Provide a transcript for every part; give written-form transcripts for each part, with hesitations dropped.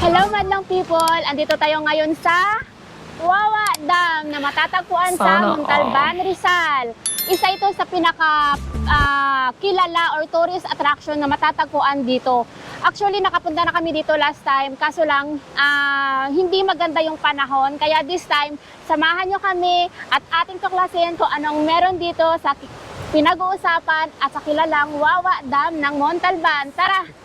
Hello madlang people! Andito tayo ngayon sa Wawa Dam na matatagpuan sa Montalban, Rizal. Isa ito sa pinaka kilala or tourist attraction na matatagpuan dito. Actually, nakapunta na kami dito last time, kaso lang hindi maganda yung panahon. Kaya this time, samahan nyo kami at ating tuklasin kung anong meron dito sa pinag-uusapan at sa kilalang Wawa Dam ng Montalban. Tara!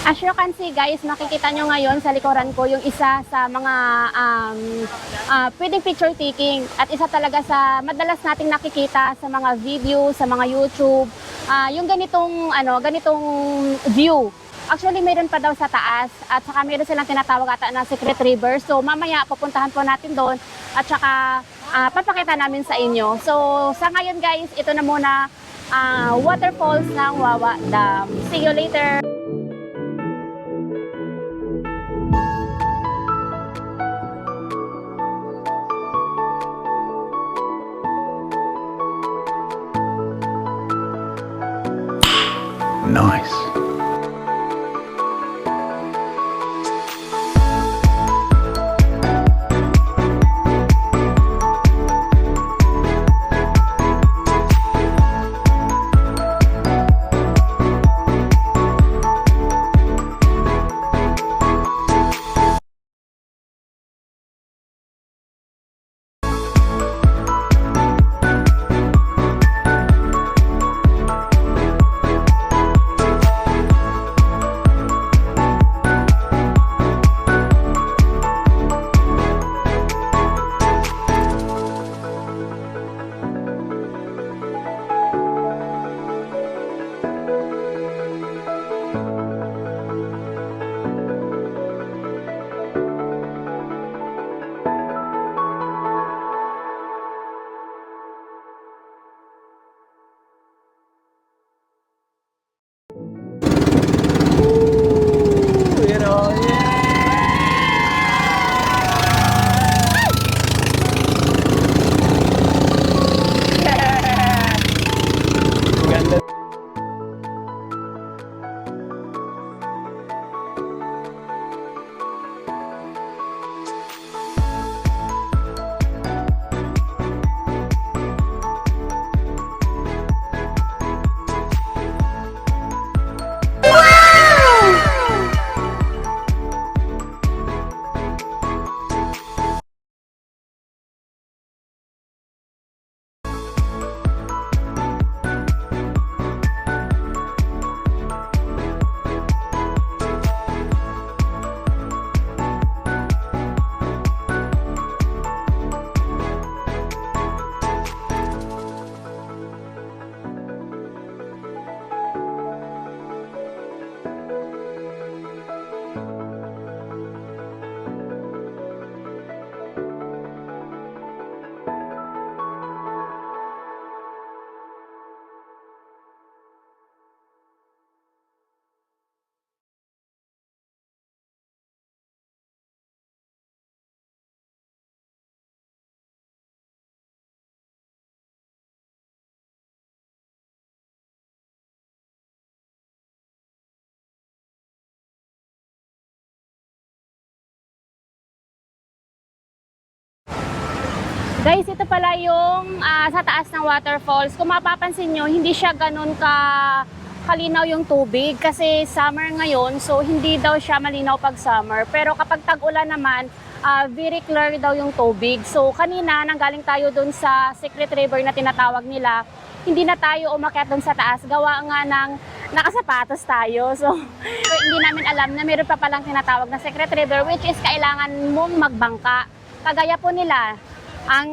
As you can see guys, makikita nyo ngayon sa likuran ko yung isa sa mga pwedeng picture taking at isa talaga sa madalas nating nakikita sa mga video, sa mga YouTube, yung ganitong view. Actually, mayroon pa daw sa taas at saka mayroon silang tinatawag ata na Secret River. So mamaya pupuntahan po natin doon at saka papakita namin sa inyo. So sa ngayon guys, ito na muna waterfalls ng Wawa Dam. See you later! Nice. Guys, ito pala yung sa taas ng waterfalls. Kung mapapansin nyo, hindi siya ganun kalinaw yung tubig kasi summer ngayon, so hindi daw siya malinaw pag summer. Pero kapag tag-ulan naman, very clear daw yung tubig. So kanina, nanggaling tayo dun sa Secret River na tinatawag nila, hindi na tayo umakyat dun sa taas. Gawa nga ng nakasapatos tayo. So hindi namin alam na meron pa palang tinatawag na Secret River, which is kailangan mong magbangka. Kagaya po nila, ang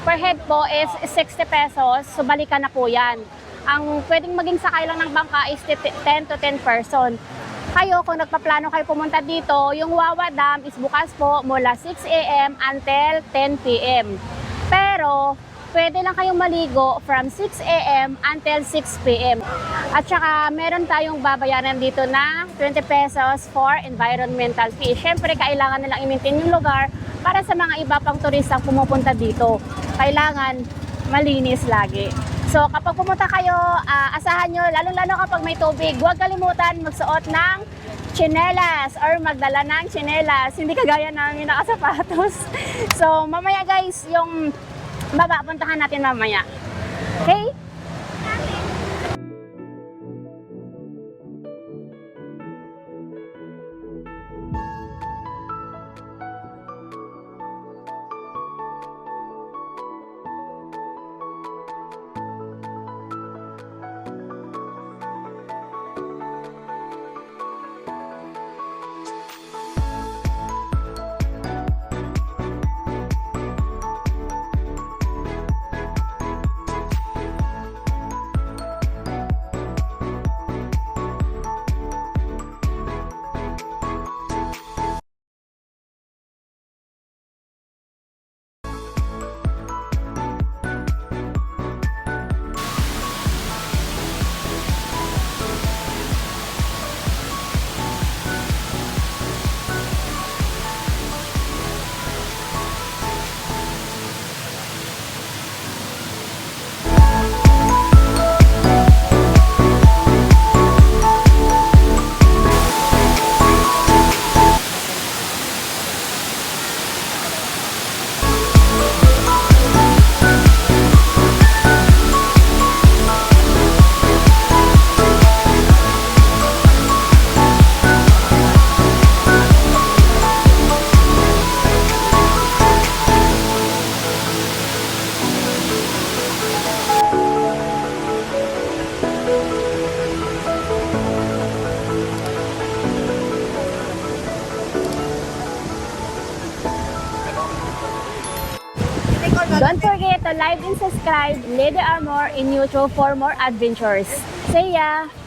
per head po is 60 pesos, so balikan na po yan. Ang pwedeng maging sakay lang ng bangka is 10 to 10 person. Kayo, kung nagpaplano kayo pumunta dito, yung Wawa Dam is bukas po mula 6 a.m. until 10 p.m. Pero, pwede lang kayong maligo from 6 a.m. until 6 p.m. At saka, meron tayong babayaran dito na 20 pesos for environmental fee. Siyempre, kailangan nilang i-maintain yung lugar para sa mga iba pang turistang pumupunta dito. Kailangan malinis lagi. So, kapag pumunta kayo, asahan nyo, lalo-lalo kapag may tubig, huwag kalimutan magsuot ng tsinelas or magdala ng tsinelas. Hindi kagaya namin nakasapatos. So, mamaya guys, yung baba, puntahan natin mamaya. Okay? Don't forget to like and subscribe Lady Armor in YouTube for more adventures. See ya!